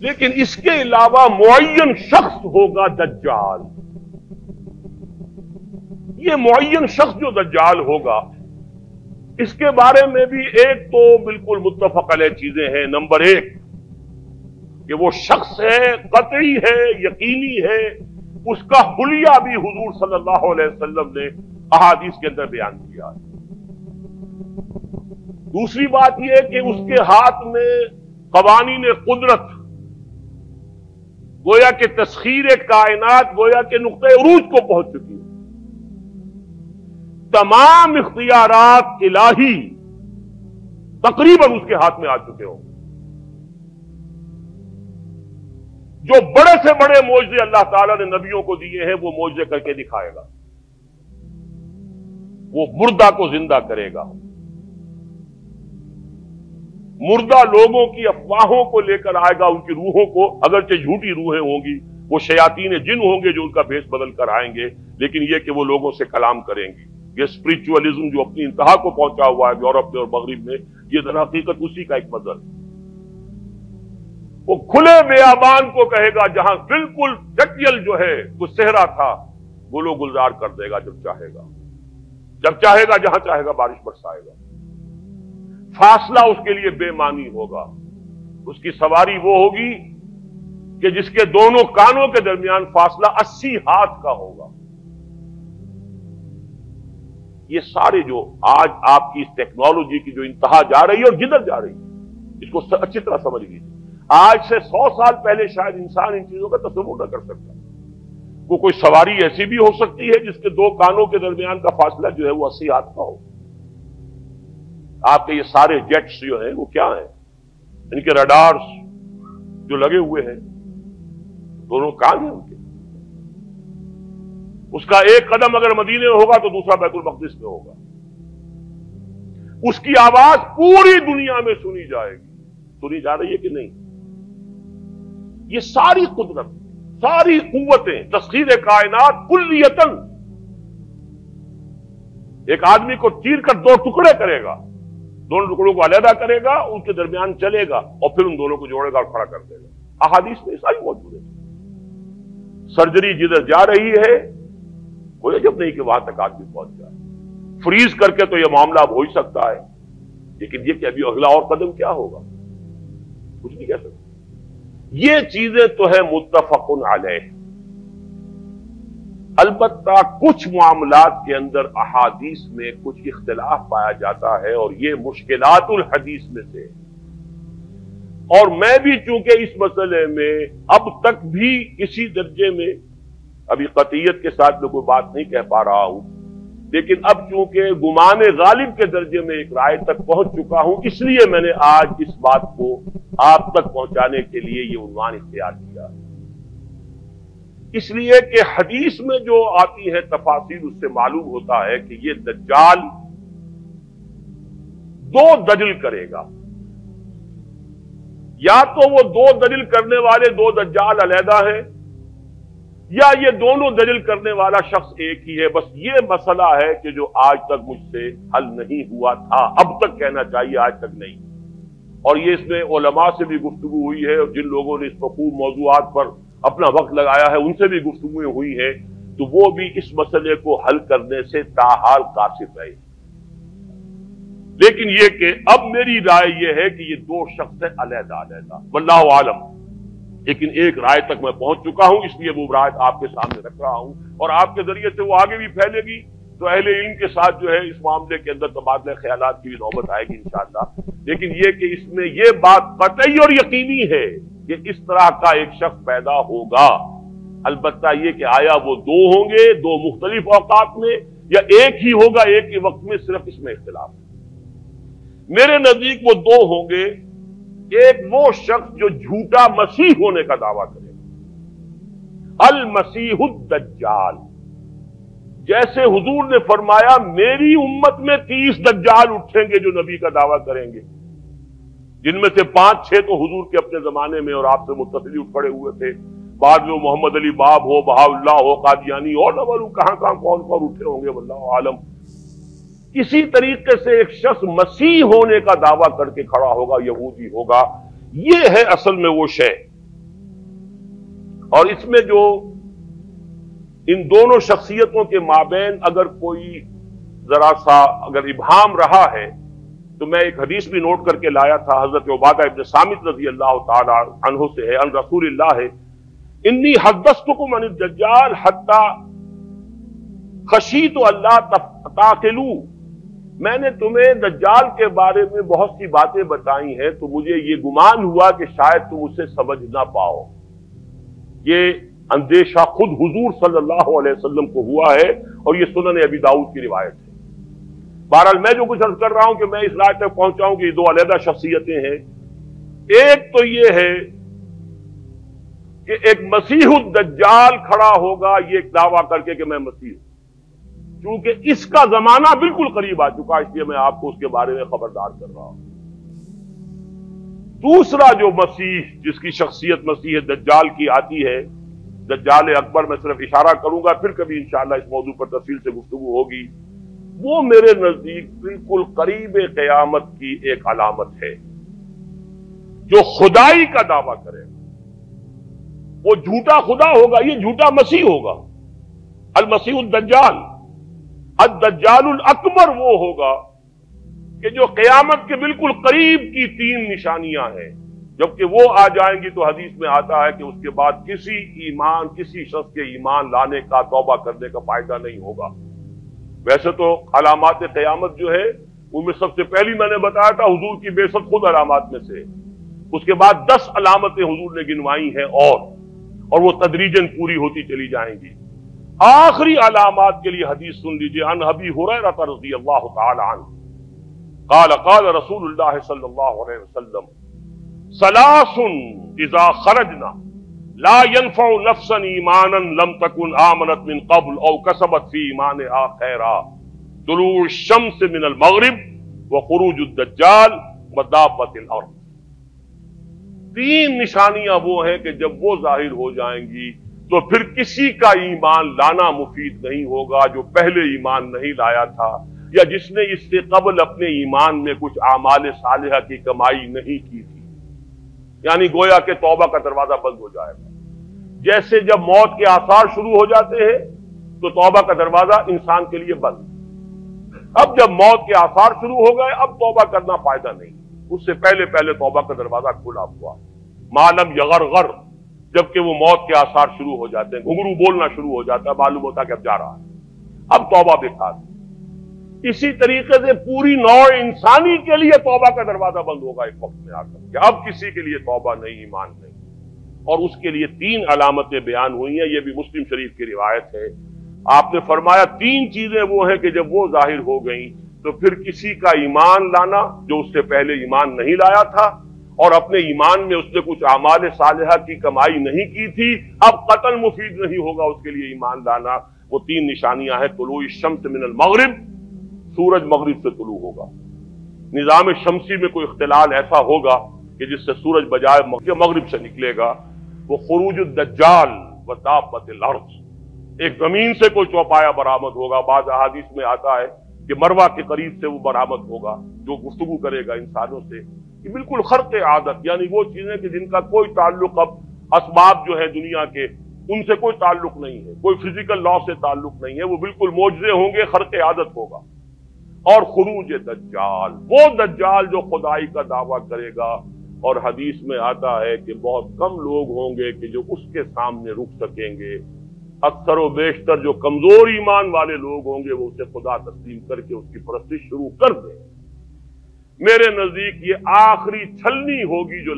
لیکن اس کے علاوہ معین شخص ہوگا دجال. یہ معین شخص جو دجال ہوگا اس کے بارے میں بھی ایک تو بالکل متفق علیہ چیزیں ہیں. نمبر ایک کہ وہ شخص ہے، قطعی ہے، یقینی ہے، اس کا حلیہ بھی حضور صلی اللہ علیہ وسلم نے احادیث کے اندر بیان کیا. دوسری بات یہ کہ اس کے ہاتھ میں قوانین قدرت، گویا کہ تسخیر کائنات گویا کہ نقطہ عروج کو پہنچ چکی ہے. تمام اختیارات الہی تقریباً اس کے ہاتھ میں آ چکے ہوں. جو بڑے سے بڑے معجزے اللہ تعالیٰ نے نبیوں کو دیے ہیں وہ معجزے کر کے دکھائے گا. وہ مردہ کو زندہ کرے گا، مردہ لوگوں کی افواہوں کو لے کر آئے گا، ان کی روحوں کو، اگرچہ جھوٹی روحیں ہوں گی، وہ شیاطین جن ہوں گے جو ان کا بھیس بدل کر آئیں گے، لیکن یہ کہ وہ لوگوں سے کلام کریں گے. یہ اسپرچولیزم جو اپنی انتہا کو پہنچا ہوا ہے یورپ میں اور مغرب میں، یہ در حقیقت اسی کا ایک مظہر ہے. وہ کھلے بیابان کو کہے گا جہاں بالکل ڈٹیل جو ہے وہ صحرا تھا، گل و گلزار کر دے گا جب چاہے گا، جب چاہے گا جہاں چاہے گا بارش برسائے گا. فاصلہ اس کے لیے بے معنی ہوگا. اس کی سواری وہ ہوگی کہ جس کے دونوں کانوں کے درمیان فاصلہ 80 ہاتھ کا ہوگا. یہ سارے جو آج آپ کی اس ٹیکنالوجی کی جو انتہا جا رہی ہے اور جدھر جا رہی ہے، اس کو اچھی طرح سمجھ لیجیے. آج سے 100 سال پہلے شاید انسان ان چیزوں کا تصور نہ کر سکتا. وہ کوئی سواری ایسی بھی ہو سکتی ہے جس کے دو کانوں کے درمیان کا فاصلہ جو ہے وہ 80 ہاتھ کا ہو. آپ کے یہ سارے جیٹس جو ہیں وہ کیا ہیں؟ ان کے رڈارز جو لگے ہوئے ہیں، دونوں کان ہیں ان کے. اس کا ایک قدم اگر مدینے میں ہوگا تو دوسرا بیت المقدس میں ہوگا. اس کی آواز پوری دنیا میں سنی جائے گی. سنی جا رہی ہے کہ نہیں؟ یہ ساری قدرت، ساری قوتیں، تسخیر کائنات کلیتاً ایک آدمی کو چیر کر دو ٹکڑے کرے گا، دونوں ٹکڑوں کو علیحدہ کرے گا، ان کے درمیان چلے گا اور پھر ان دونوں کو جوڑے گا اور کھڑا کر دے گا. احادیث میں ساری موجود ہے. سرجری جدھر جا رہی ہے کوئی عجب نہیں کہ وہاں تک آدمی پہنچ جائے. فریز کر کے تو یہ معاملہ اب ہو ہی سکتا ہے، لیکن یہ کہ ابھی اگلا اور قدم کیا ہوگا کچھ نہیں کہہ سکتے. یہ چیزیں تو ہے متفق علیہ. البتہ کچھ معاملات کے اندر احادیث میں کچھ اختلاف پایا جاتا ہے اور یہ مشکلات الحدیث میں سے. اور میں بھی چونکہ اس مسئلے میں اب تک بھی کسی درجے میں ابھی قطعیت کے ساتھ میں کوئی بات نہیں کہہ پا رہا ہوں، لیکن اب چونکہ گمان غالب کے درجے میں ایک رائے تک پہنچ چکا ہوں، اس لیے میں نے آج اس بات کو آپ تک پہنچانے کے لیے یہ عنوان اختیار کیا. اس لیے کہ حدیث میں جو آتی ہے تفاصیل، اس سے معلوم ہوتا ہے کہ یہ دجال دو دجل کرے گا. یا تو وہ دو دجل کرنے والے دو دجال علیحدہ ہیں، یا یہ دونوں دجل کرنے والا شخص ایک ہی ہے. بس یہ مسئلہ ہے کہ جو آج تک مجھ سے حل نہیں ہوا تھا، اب تک کہنا چاہیے آج تک نہیں. اور یہ اس میں علماء سے بھی گفتگو ہوئی ہے، اور جن لوگوں نے اس مفہوم موضوعات پر اپنا وقت لگایا ہے ان سے بھی گفتگویں ہوئی ہیں، تو وہ بھی اس مسئلے کو حل کرنے سے تاحال قاصر رہے. لیکن یہ کہ اب میری رائے یہ ہے کہ یہ دو شخص ہیں علیحدہ علیحدہ، واللہ عالم. لیکن ایک رائے تک میں پہنچ چکا ہوں، اس لیے وہ رائے آپ کے سامنے رکھ رہا ہوں، اور آپ کے ذریعے سے وہ آگے بھی پھیلے گی تو اہل علم کے ساتھ جو ہے اس معاملے کے اندر تبادلہ خیالات کی بھی نوبت آئے گی انشاءاللہ. لیکن یہ کہ اس میں یہ بات قطعی اور یقینی ہے کہ اس طرح کا ایک شخص پیدا ہوگا. البتہ یہ کہ آیا وہ دو ہوں گے دو مختلف اوقات میں، یا ایک ہی ہوگا ایک ہی وقت میں، صرف اس میں اختلاف ہے. میرے نزدیک وہ دو ہوں گے. ایک وہ شخص جو جھوٹا مسیح ہونے کا دعویٰ کرے گا، المسیح الدجال. جیسے حضور نے فرمایا میری امت میں 30 دجال اٹھیں گے جو نبی کا دعویٰ کریں گے، جن میں سے 5-6 تو حضور کے اپنے زمانے میں اور آپ سے متصل اٹھ کھڑے ہوئے تھے. بعد میں محمد علی باب ہو، بہاءاللہ ہو، قادیانی اور نہ معلوم کہاں کون اٹھے ہوں گے، واللہ عالم. اسی طریقے سے ایک شخص مسیح ہونے کا دعویٰ کر کے کھڑا ہوگا، یہودی ہوگا. یہ ہے اصل میں وہ شے اور اس میں جو ان دونوں شخصیتوں کے مابین اگر کوئی ذرا سا اگر ابہام رہا ہے تو میں ایک حدیث بھی نوٹ کر کے لایا تھا، حضرت عبادہ ابن صامت رضی اللہ تعالی عنہ سے ہے، عن رسول اللہ ہے، انی حدثتکم عن الدجال حتی خشیت اللہ تعقلوا، میں نے تمہیں دجال کے بارے میں بہت سی باتیں بتائی ہیں تو مجھے یہ گمان ہوا کہ شاید تم اسے سمجھ نہ پاؤ۔ یہ اندیشہ خود حضور صلی اللہ علیہ وسلم کو ہوا ہے اور یہ سنن ابی داؤد کی روایت ہے۔ بہرحال میں جو کچھ عرض کر رہا ہوں کہ میں اس رائے تک پہنچا ہوں کہ یہ دو علیحدہ شخصیتیں ہیں۔ ایک تو یہ ہے کہ ایک مسیح الدجال کھڑا ہوگا یہ ایک دعویٰ کر کے کہ میں مسیح ہوں، چونکہ اس کا زمانہ بالکل قریب آ چکا، اس لیے میں آپ کو اس کے بارے میں خبردار کر رہا ہوں۔ دوسرا جو مسیح جس کی شخصیت مسیح دجال کی آتی ہے، دجال اکبر، میں صرف اشارہ کروں گا، پھر کبھی انشاءاللہ اس موضوع پر تفصیل سے گفتگو ہوگی، وہ میرے نزدیک بالکل قریب قیامت کی ایک علامت ہے۔ جو خدائی کا دعویٰ کرے وہ جھوٹا خدا ہوگا، یہ جھوٹا مسیح ہوگا، المسیح الدجال۔ الدجال الاکبر وہ ہوگا کہ جو قیامت کے بالکل قریب کی تین نشانیاں ہیں، جبکہ وہ آ جائیں گی تو حدیث میں آتا ہے کہ اس کے بعد کسی شخص کے ایمان لانے کا، توبہ کرنے کا فائدہ نہیں ہوگا۔ ویسے تو علامات قیامت جو ہے ان میں سب سے پہلی میں نے بتایا تھا حضور کی بعثت خود علامات میں سے، اس کے بعد 10 علامتیں حضور نے گنوائی ہیں اور وہ تدریجاً پوری ہوتی چلی جائیں گی۔ آخری علامات کے لیے حدیث سن لیجئے، عن ابی ہریرہ رضی اللہ تعالی عنہ قال قال رسول اللہ صلی اللہ علیہ وسلم ثلاث اذا خرجنا لا ينفع نفسا ایمانا لم تكن آمنت من قبل او کسبت فی ایمانها خیرا، طلوع الشمس من المغرب وخروج الدجال ودابۃ الارض۔ تین نشانیاں وہ ہیں کہ جب وہ ظاہر ہو جائیں گی تو پھر کسی کا ایمان لانا مفید نہیں ہوگا جو پہلے ایمان نہیں لایا تھا یا جس نے اس سے قبل اپنے ایمان میں کچھ اعمال صالحہ کی کمائی نہیں کی تھی، یعنی گویا کہ توبہ کا دروازہ بند ہو جائے گا۔ جیسے جب موت کے آثار شروع ہو جاتے ہیں تو توبہ کا دروازہ انسان کے لیے بند، اب جب موت کے آثار شروع ہو گئے اب توبہ کرنا فائدہ نہیں، اس سے پہلے توبہ کا دروازہ کھلا ہوا، معلوم یغرغر، جبکہ وہ موت کے آثار شروع ہو جاتے ہیں، گھنگرو بولنا شروع ہو جاتا ہے، معلوم ہوتا ہے کہ اب جا رہا ہے، اب توبہ بیکار۔ اسی طریقے سے پوری نوع انسانی کے لیے توبہ کا دروازہ بند ہوگا ایک وقت میں آ کر کہ اب کسی کے لیے توبہ نہیں، ایمان نہیں، اور اس کے لیے 3 علامتیں بیان ہوئی ہیں، یہ بھی مسلم شریف کی روایت ہے۔ آپ نے فرمایا 3 چیزیں وہ ہیں کہ جب وہ ظاہر ہو گئیں تو پھر کسی کا ایمان لانا جو اس سے پہلے ایمان نہیں لایا تھا اور اپنے ایمان میں اس نے کچھ اعمال صالحہ کی کمائی نہیں کی تھی، اب قطعاً مفید نہیں ہوگا اس کے لیے ایمان لانا۔ وہ 3 نشانیاں ہیں، طلوع الشمس من المغرب، سورج مغرب سے طلوع ہوگا، نظام شمسی میں کوئی اختلال ایسا ہوگا کہ جس سے سورج بجائے مغرب سے نکلے گا، وہ خروج الدجال ودابۃ الارض، ایک زمین سے کوئی چوپایا برآمد ہوگا، بعض احادیث میں آتا ہے کہ مروہ کے قریب سے وہ برآمد ہوگا جو گفتگو کرے گا انسانوں سے، یہ بالکل خرق عادت، یعنی وہ چیزیں کہ جن کا کوئی تعلق اب اسباب جو ہے دنیا کے ان سے کوئی تعلق نہیں ہے، کوئی فزیکل لا سے تعلق نہیں ہے، وہ بالکل معجزے ہوں گے، خرق عادت ہوگا۔ اور خروج دجال، وہ دجال جو خدائی کا دعویٰ کرے گا، اور حدیث میں آتا ہے کہ بہت کم لوگ ہوں گے کہ جو اس کے سامنے رک سکیں گے، اکثر و بیشتر جو کمزور ایمان والے لوگ ہوں گے وہ اسے خدا تسلیم کر کے اس کی پرستش شروع کر دیں۔ میرے نزدیک یہ آخری چھلنی ہوگی جو